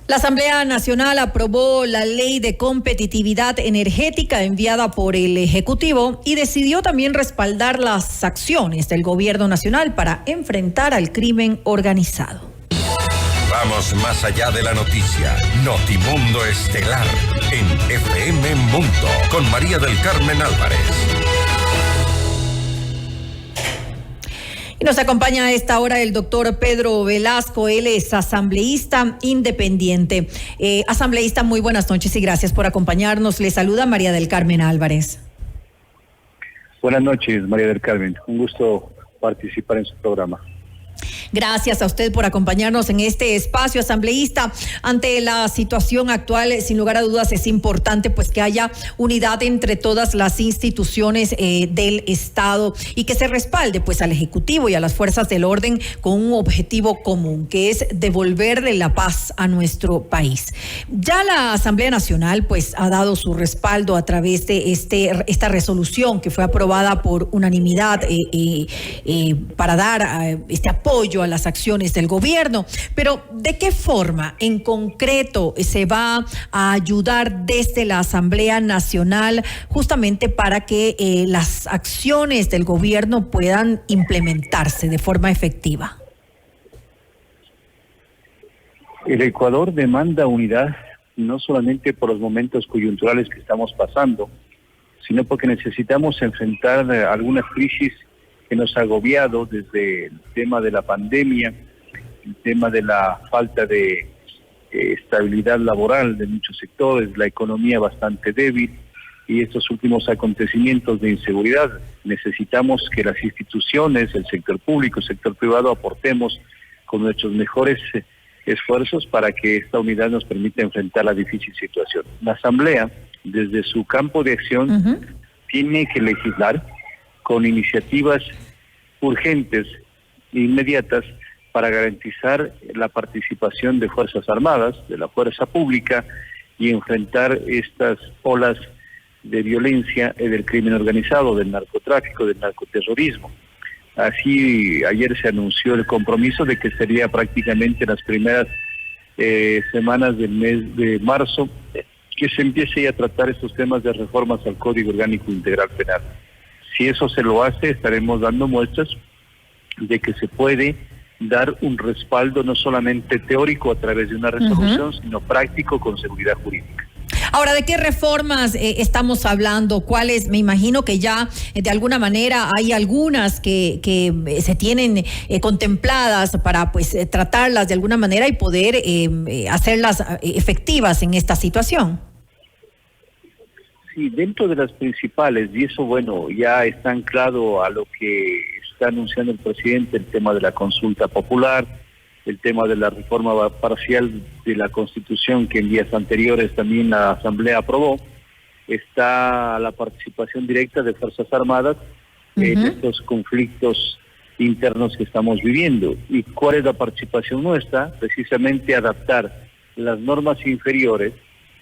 La Asamblea Nacional aprobó la Ley de Competitividad Energética enviada por el Ejecutivo y decidió también respaldar las acciones del Gobierno Nacional para enfrentar al crimen organizado. Vamos más allá de la noticia. Notimundo Estelar en FM Mundo con María del Carmen Álvarez. Y nos acompaña a esta hora el doctor Pedro Velasco. Él es asambleísta independiente. Asambleísta, muy buenas noches y gracias por acompañarnos. Le saluda María del Carmen Álvarez. Buenas noches, María del Carmen. Un gusto participar en su programa. Gracias a usted por acompañarnos en este espacio, asambleísta. Ante la situación actual, sin lugar a dudas, es importante pues que haya unidad entre todas las instituciones del Estado y que se respalde pues al Ejecutivo y a las fuerzas del orden con un objetivo común, que es devolverle la paz a nuestro país. Ya la Asamblea Nacional pues ha dado su respaldo a través de esta resolución que fue aprobada por unanimidad para dar este apoyo a las acciones del gobierno. Pero ¿de qué forma en concreto se va a ayudar desde la Asamblea Nacional justamente para que las acciones del gobierno puedan implementarse de forma efectiva? El Ecuador demanda unidad no solamente por los momentos coyunturales que estamos pasando, sino porque necesitamos enfrentar algunas crisis que nos ha agobiado, desde el tema de la pandemia, el tema de la falta de estabilidad laboral de muchos sectores, la economía bastante débil y estos últimos acontecimientos de inseguridad. Necesitamos que las instituciones, el sector público, el sector privado aportemos con nuestros mejores esfuerzos para que esta unidad nos permita enfrentar la difícil situación. La Asamblea, desde su campo de acción, tiene que legislar con iniciativas urgentes e inmediatas para garantizar la participación de Fuerzas Armadas, de la fuerza pública, y enfrentar estas olas de violencia y del crimen organizado, del narcotráfico, del narcoterrorismo. Así, ayer se anunció el compromiso de que sería prácticamente las primeras semanas del mes de marzo que se empiece ya a tratar estos temas de reformas al Código Orgánico Integral Penal. Si eso se lo hace, estaremos dando muestras de que se puede dar un respaldo no solamente teórico a través de una resolución, sino práctico con seguridad jurídica. Ahora, ¿de qué reformas estamos hablando? ¿Cuáles? Me imagino que ya de alguna manera hay algunas que se tienen contempladas para pues tratarlas de alguna manera y poder hacerlas efectivas en esta situación. Sí, dentro de las principales, y eso bueno, ya está anclado a lo que está anunciando el presidente, el tema de la consulta popular, el tema de la reforma parcial de la Constitución que en días anteriores también la Asamblea aprobó, está la participación directa de Fuerzas Armadas en estos conflictos internos que estamos viviendo. ¿Y cuál es la participación nuestra? Precisamente adaptar las normas inferiores,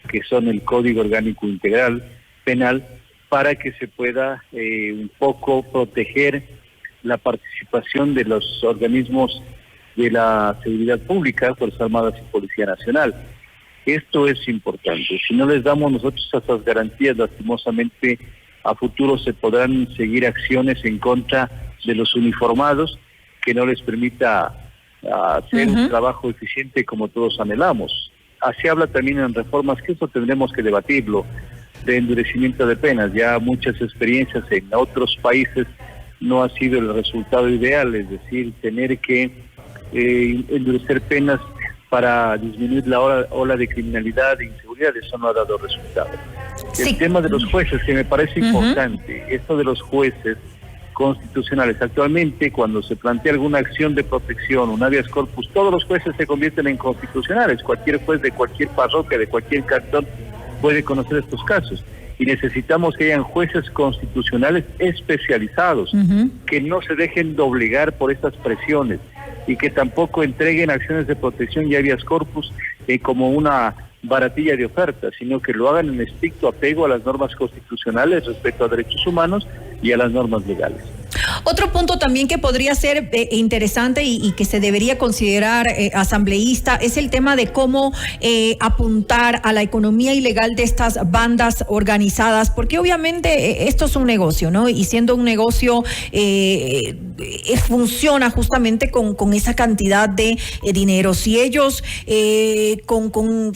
que son el Código Orgánico Integral Penal, para que se pueda un poco proteger la participación de los organismos de la seguridad pública, Fuerzas Armadas y Policía Nacional. Esto es importante. Si no les damos nosotros esas garantías, lastimosamente a futuro se podrán seguir acciones en contra de los uniformados que no les permita hacer un trabajo eficiente como todos anhelamos. Así habla también en reformas, que eso tendremos que debatirlo, de endurecimiento de penas. Ya muchas experiencias en otros países no ha sido el resultado ideal, es decir, tener que endurecer penas para disminuir la ola de criminalidad e inseguridad, eso no ha dado resultado. Sí. El tema de los jueces, que me parece importante, esto de los jueces constitucionales. Actualmente, cuando se plantea alguna acción de protección, un habeas corpus, todos los jueces se convierten en constitucionales. Cualquier juez de cualquier parroquia, de cualquier cantón, puede conocer estos casos. Y necesitamos que hayan jueces constitucionales especializados, que no se dejen doblegar por estas presiones y que tampoco entreguen acciones de protección y habeas corpus como una baratilla de oferta, sino que lo hagan en estricto apego a las normas constitucionales respecto a derechos humanos y a las normas legales. Otro punto también que podría ser interesante y que se debería considerar asambleísta es el tema de cómo apuntar a la economía ilegal de estas bandas organizadas, porque obviamente esto es un negocio, ¿no? Y siendo un negocio funciona justamente con esa cantidad de dinero. Si ellos con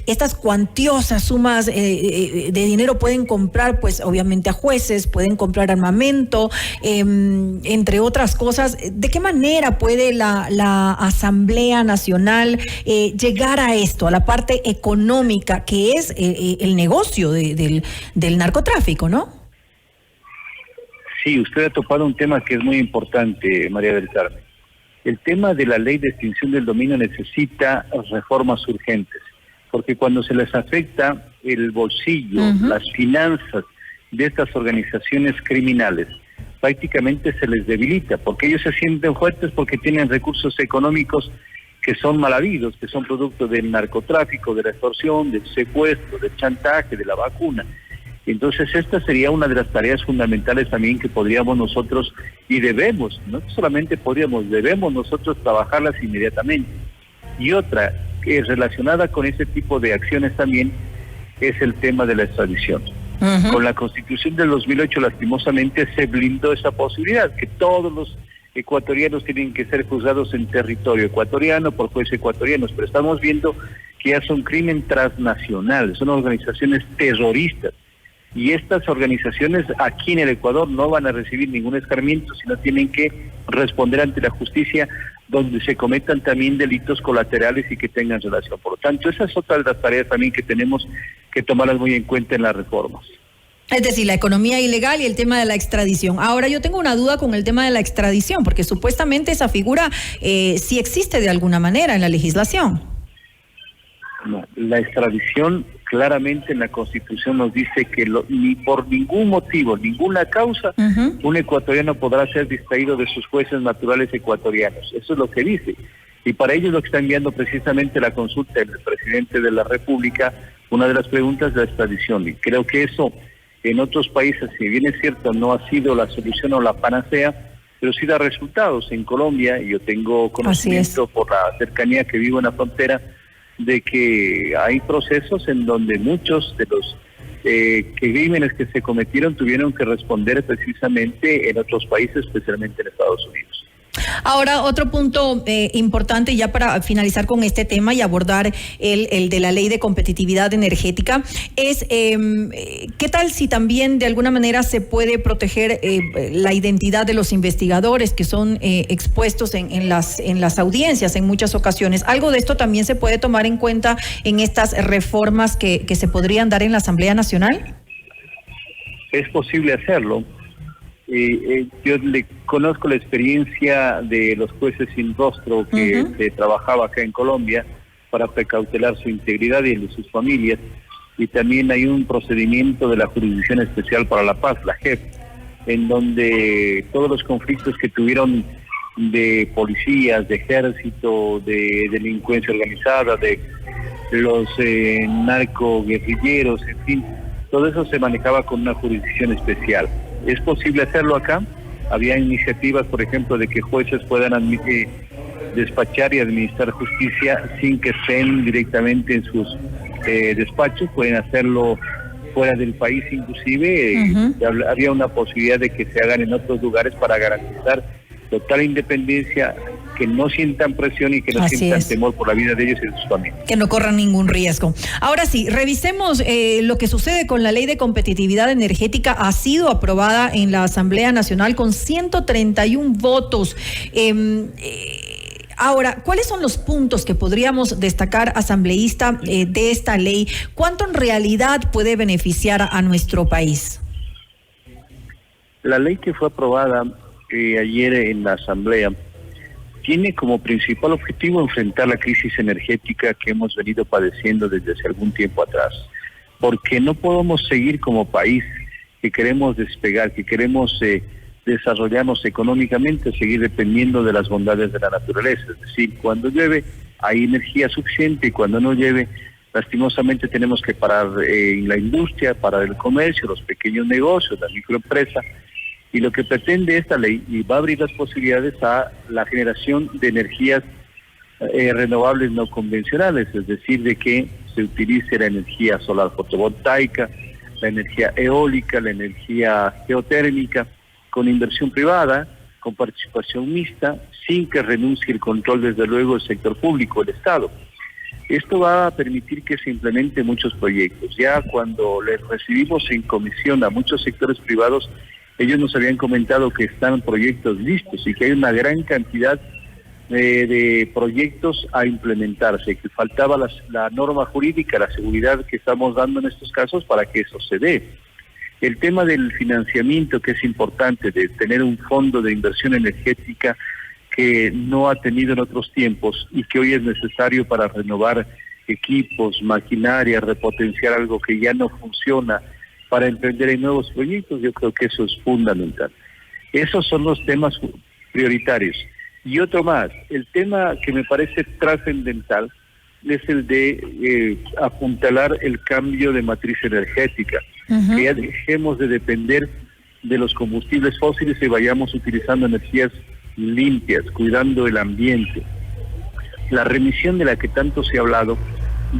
estas cuantiosas sumas de dinero pueden comprar, pues obviamente a jueces, pueden comprar armamento, entre otras cosas, ¿de qué manera puede la Asamblea Nacional llegar a esto, a la parte económica, que es el negocio del narcotráfico, ¿no? Sí, usted ha topado un tema que es muy importante, María del Carmen. El tema de la ley de extinción del dominio necesita reformas urgentes, porque cuando se les afecta el bolsillo, las finanzas de estas organizaciones criminales, prácticamente se les debilita, porque ellos se sienten fuertes porque tienen recursos económicos que son mal habidos, que son producto del narcotráfico, de la extorsión, del secuestro, del chantaje, de la vacuna. Entonces esta sería una de las tareas fundamentales también que podríamos nosotros, y debemos, no solamente podríamos, debemos nosotros trabajarlas inmediatamente. Y otra, que es relacionada con ese tipo de acciones también, es el tema de la extradición. Con la Constitución del 2008 lastimosamente se blindó esa posibilidad, que todos los ecuatorianos tienen que ser juzgados en territorio ecuatoriano por jueces ecuatorianos, pero estamos viendo que ya son crimen transnacional, son organizaciones terroristas, y estas organizaciones aquí en el Ecuador no van a recibir ningún escarmiento, sino tienen que responder ante la justicia donde se cometan también delitos colaterales y que tengan relación. Por lo tanto, esa es otra de las tareas también que tenemos que tomarlas muy en cuenta en las reformas. Es decir, la economía ilegal y el tema de la extradición. Ahora, yo tengo una duda con el tema de la extradición, porque supuestamente esa figura sí existe de alguna manera en la legislación. No, la extradición claramente en la Constitución nos dice que ni por ningún motivo, ninguna causa, un ecuatoriano podrá ser distraído de sus jueces naturales ecuatorianos. Eso es lo que dice. Y para ello lo que está enviando precisamente la consulta del presidente de la República, una de las preguntas de la extradición. Y creo que eso en otros países, si bien es cierto, no ha sido la solución o la panacea, pero sí da resultados. En Colombia, y yo tengo conocimiento por la cercanía que vivo en la frontera, de que hay procesos en donde muchos de los crímenes que se cometieron tuvieron que responder precisamente en otros países, especialmente en Estados Unidos. Ahora, otro punto importante ya para finalizar con este tema y abordar el de la ley de competitividad energética es ¿qué tal si también de alguna manera se puede proteger la identidad de los investigadores que son expuestos en las audiencias en muchas ocasiones? ¿Algo de esto también se puede tomar en cuenta en estas reformas que se podrían dar en la Asamblea Nacional? Es posible hacerlo. Yo le conozco la experiencia de los jueces sin rostro que se trabajaba acá en Colombia para precautelar su integridad y el de sus familias, y también hay un procedimiento de la Jurisdicción Especial para la Paz, la JEP, en donde todos los conflictos que tuvieron de policías, de ejército, de delincuencia organizada, de los narcoguerrilleros, en fin, todo eso se manejaba con una jurisdicción especial. ¿Es posible hacerlo acá? Había iniciativas, por ejemplo, de que jueces puedan despachar y administrar justicia sin que estén directamente en sus despachos, pueden hacerlo fuera del país inclusive. Había una posibilidad de que se hagan en otros lugares para garantizar total independencia, que no sientan presión y que no sientan temor por la vida de ellos y de sus familias. Que no corran ningún riesgo. Ahora sí, revisemos lo que sucede con la ley de competitividad energética. Ha sido aprobada en la Asamblea Nacional con 131 votos. Ahora, ¿cuáles son los puntos que podríamos destacar, asambleísta, de esta ley? ¿Cuánto en realidad puede beneficiar a nuestro país? La ley que fue aprobada ayer en la Asamblea tiene como principal objetivo enfrentar la crisis energética que hemos venido padeciendo desde hace algún tiempo atrás, porque no podemos seguir como país que queremos despegar, que queremos desarrollarnos económicamente, seguir dependiendo de las bondades de la naturaleza. Es decir, cuando llueve hay energía suficiente y cuando no llueve, lastimosamente tenemos que parar la industria, parar el comercio, los pequeños negocios, la microempresa, Y lo que pretende esta ley, y va a abrir las posibilidades a la generación de energías renovables no convencionales, es decir, de que se utilice la energía solar fotovoltaica, la energía eólica, la energía geotérmica, con inversión privada, con participación mixta, sin que renuncie el control, desde luego, el sector público, el Estado. Esto va a permitir que se implementen muchos proyectos. Ya cuando les recibimos en comisión a muchos sectores privados, ellos nos habían comentado que están proyectos listos y que hay una gran cantidad de proyectos a implementarse, que faltaba la norma jurídica, la seguridad que estamos dando en estos casos para que eso se dé. El tema del financiamiento, que es importante, de tener un fondo de inversión energética que no ha tenido en otros tiempos y que hoy es necesario para renovar equipos, maquinaria, repotenciar algo que ya no funciona, para emprender en nuevos proyectos, yo creo que eso es fundamental. Esos son los temas prioritarios. Y otro más, el tema que me parece trascendental es el de apuntalar el cambio de matriz energética, que ya dejemos de depender de los combustibles fósiles y vayamos utilizando energías limpias, cuidando el ambiente. La remisión de la que tanto se ha hablado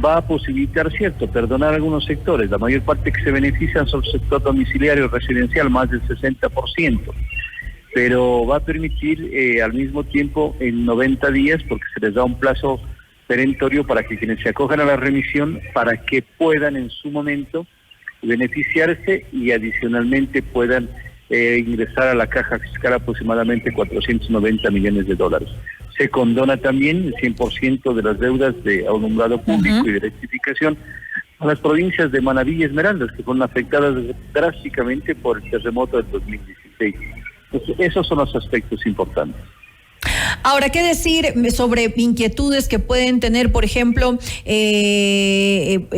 va a posibilitar, cierto, perdonar algunos sectores. La mayor parte que se benefician son el sector domiciliario residencial, más del 60%, pero va a permitir al mismo tiempo en 90 días, porque se les da un plazo perentorio para que quienes se acojan a la remisión, para que puedan en su momento beneficiarse y adicionalmente puedan ingresar a la caja fiscal aproximadamente $490 millones. Se condona también el 100% de las deudas de alumbrado público y de electrificación a las provincias de Manabí y Esmeraldas, que fueron afectadas drásticamente por el terremoto del 2016. Entonces, esos son los aspectos importantes. Ahora, ¿qué decir sobre inquietudes que pueden tener? Por ejemplo, se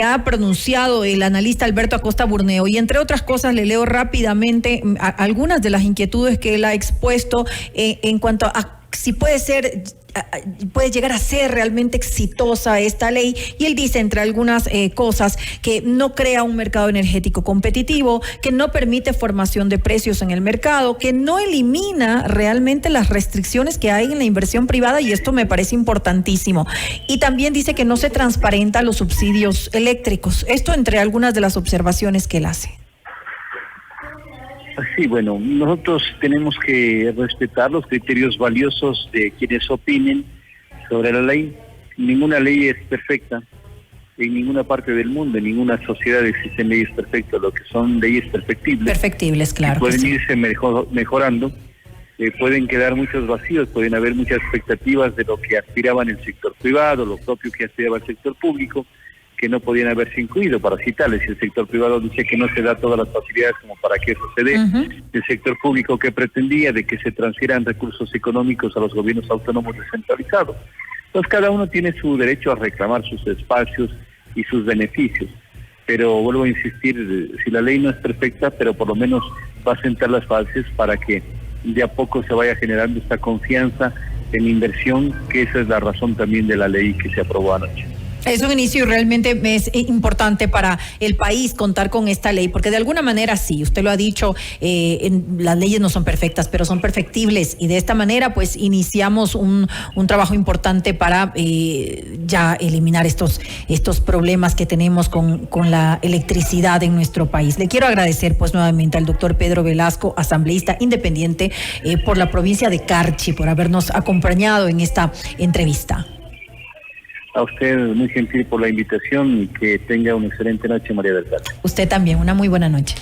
ha pronunciado el analista Alberto Acosta Burneo y, entre otras cosas, le leo rápidamente algunas de las inquietudes que él ha expuesto en cuanto a si puede llegar a ser realmente exitosa esta ley, y él dice, entre algunas cosas, que no crea un mercado energético competitivo, que no permite formación de precios en el mercado, que no elimina realmente las restricciones que hay en la inversión privada, y esto me parece importantísimo. Y también dice que no se transparentan los subsidios eléctricos. Esto entre algunas de las observaciones que él hace. Sí, bueno, nosotros tenemos que respetar los criterios valiosos de quienes opinen sobre la ley. Ninguna ley es perfecta. En ninguna parte del mundo, en ninguna sociedad existen leyes perfectas. Lo que son leyes perfectibles. Perfectibles, claro. Pueden irse mejorando. Pueden quedar muchos vacíos, pueden haber muchas expectativas de lo que aspiraba en el sector privado, lo propio que aspiraba el sector público, que no podían haberse incluido, para citarles. El sector privado dice que no se da todas las facilidades como para que eso se dé. El sector público, que pretendía de que se transfieran recursos económicos a los gobiernos autónomos descentralizados. Entonces cada uno tiene su derecho a reclamar sus espacios y sus beneficios. Pero vuelvo a insistir, si la ley no es perfecta, pero por lo menos va a sentar las bases para que de a poco se vaya generando esta confianza en inversión, que esa es la razón también de la ley que se aprobó anoche. Es un inicio y realmente es importante para el país contar con esta ley, porque de alguna manera sí, usted lo ha dicho, las leyes no son perfectas, pero son perfectibles, y de esta manera pues iniciamos un trabajo importante para ya eliminar estos problemas que tenemos con la electricidad en nuestro país. Le quiero agradecer pues nuevamente al doctor Pedro Velasco, asambleísta independiente por la provincia de Carchi, por habernos acompañado en esta entrevista. A usted, muy gentil por la invitación, y que tenga una excelente noche, María del Carmen. Usted también, una muy buena noche.